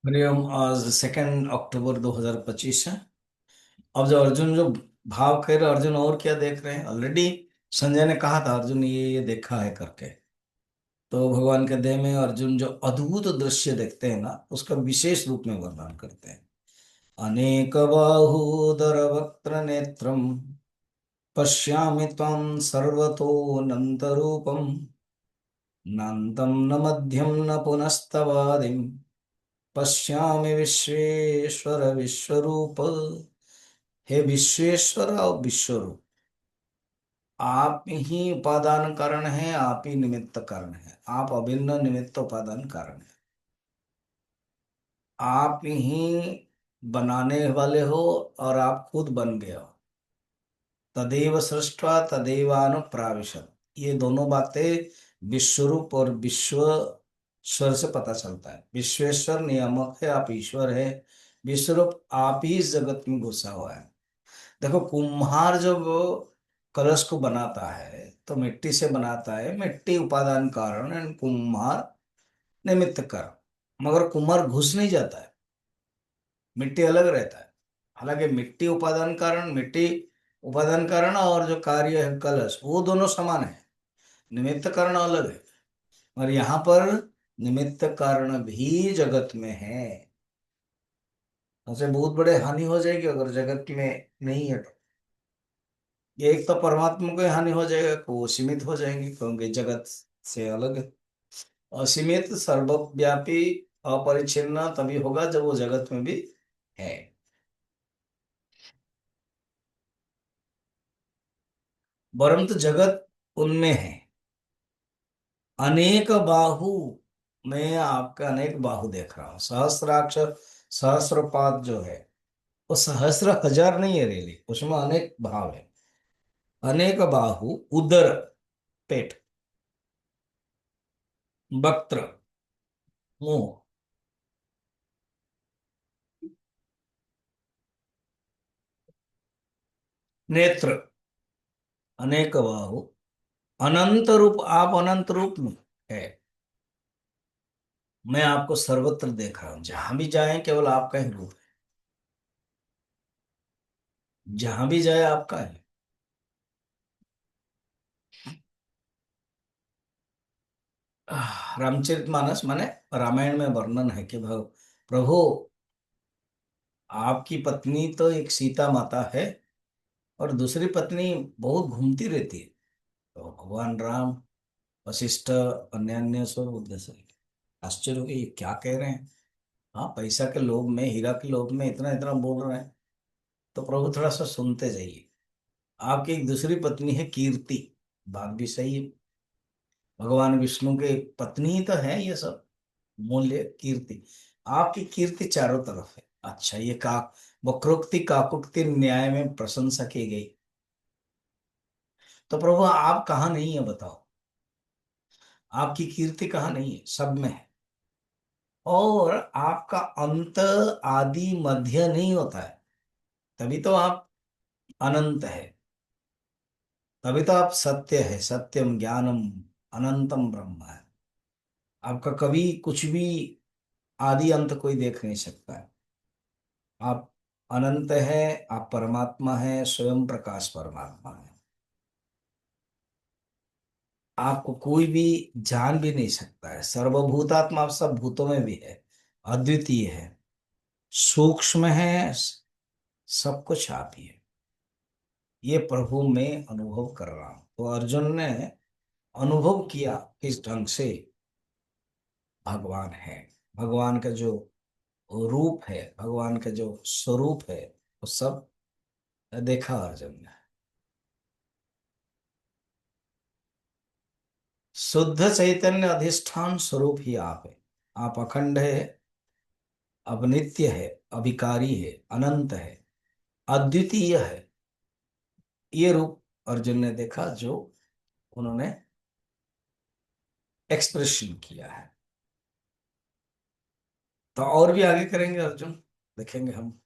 हरिओम। आज 2 अक्टूबर 2025 है। अब जो अर्जुन जो भाव कर रहे, अर्जुन और क्या देख रहे हैं? ऑलरेडी संजय ने कहा था अर्जुन ये देखा है करके। तो भगवान के देह में अर्जुन जो अद्भुत दृश्य देखते हैं ना, उसका विशेष रूप में वर्णन करते हैं। अनेक बाहूदर वक्त्र नेत्रम पश्यामि त्वां सर्वतोऽनन्त रूपम नान्तं न मध्यं न पुनस्तवादिं पश्यामि विश्वेश्वर विश्वरूप। हे विश्वेश्वर और विश्वरूप, आप ही उपादान कारण है, आप ही निमित्त कारण है, आप अभिन्न निमित्त उपादान कारण है। आप ही बनाने वाले हो और आप खुद बन गए हो। तदेव सृष्ट्वा तदेवानुप्राविशत्, ये दोनों बातें विश्वरूप और विश्व स्वर से पता चलता है। विश्वेश्वर नियामक है, आप ईश्वर है। विश्वरूप आप ही इस जगत में घुसा हुआ है। देखो, कुम्हार जब कलश को बनाता है तो मिट्टी से बनाता है, मिट्टी उपादान कारण एंड कुम्हार निमित्त कारण। मगर कुम्हार घुस नहीं जाता है, मिट्टी अलग रहता है। हालांकि मिट्टी उपादान कारण और जो कार्य है कलश, वो दोनों समान है। निमित्त कारण अलग है। और यहाँ पर निमित्त कारण भी जगत में है। उसे बहुत बड़े हानि हो जाएगी अगर जगत में नहीं है तो। ये एक तो परमात्मा को ही हानि हो जाएगा कि वो सीमित हो जाएंगे, क्योंकि जगत से अलग है। असीमित सर्वव्यापी अपरिच्छिन्न तभी होगा जब वो जगत में भी है। परंतु जगत उनमें है। अनेक बाहु, मैं आपका अनेक बाहु देख रहा हूं। सहस्राक्ष, सहस्रपाद जो है वो सहस्र हजार नहीं है रेली, उसमें अनेक भाव है। अनेक बाहु, उदर पेट, वक्त्र मुंह, नेत्र, अनेक बाहु, अनंत रूप, आप अनंत रूप में है। मैं आपको सर्वत्र देख रहा हूं, जहां भी जाए केवल आपका ही रूप है। जहां भी जाए आपका है। रामचरितमानस माने रामायण में वर्णन है कि प्रभु, आपकी पत्नी तो एक सीता माता है और दूसरी पत्नी बहुत घूमती रहती है। तो भगवान राम, वशिष्ठ, अन्य अन्य सब उद्देश्य आश्चर्य हो गया, ये क्या कह रहे हैं? हाँ, पैसा के लोभ में, हीरा के लोभ में इतना इतना बोल रहे हैं। तो प्रभु थोड़ा सा सुनते जाइए। आपकी एक दूसरी पत्नी है कीर्ति, बात भी सही है। भगवान विष्णु के पत्नी ही तो है ये सब, मूल्य कीर्ति। आपकी कीर्ति चारों तरफ है। अच्छा, ये का वक्रोक्ति काकोक्ति न्याय में प्रशंसा की गई। तो प्रभु आप कहाँ नहीं है बताओ? आपकी कीर्ति कहाँ नहीं है? सब में है। और आपका अंत आदि मध्य नहीं होता है, तभी तो आप अनंत है। तभी तो आप सत्य है, सत्यम ज्ञानम अनंतम ब्रह्म है। आपका कभी कुछ भी आदि अंत कोई देख नहीं सकता है। आप अनंत है, आप परमात्मा है, स्वयं प्रकाश परमात्मा है। आपको कोई भी जान भी नहीं सकता है। सर्वभूतात्मा, आप सब भूतों में भी है, अद्वितीय है, सूक्ष्म है, सब कुछ आप ही है। ये प्रभु में अनुभव कर रहा हूं। तो अर्जुन ने अनुभव किया किस ढंग से भगवान है। भगवान का जो रूप है, भगवान का जो स्वरूप है, वो सब देखा अर्जुन ने। शुद्ध चैतन्य अधिष्ठान स्वरूप ही आप है। आप अखंड है, अब नित्य है, अभिकारी है, अनंत है, अद्वितीय है। ये रूप अर्जुन ने देखा जो उन्होंने एक्सप्रेशन किया है। तो और भी आगे करेंगे अर्जुन, देखेंगे हम।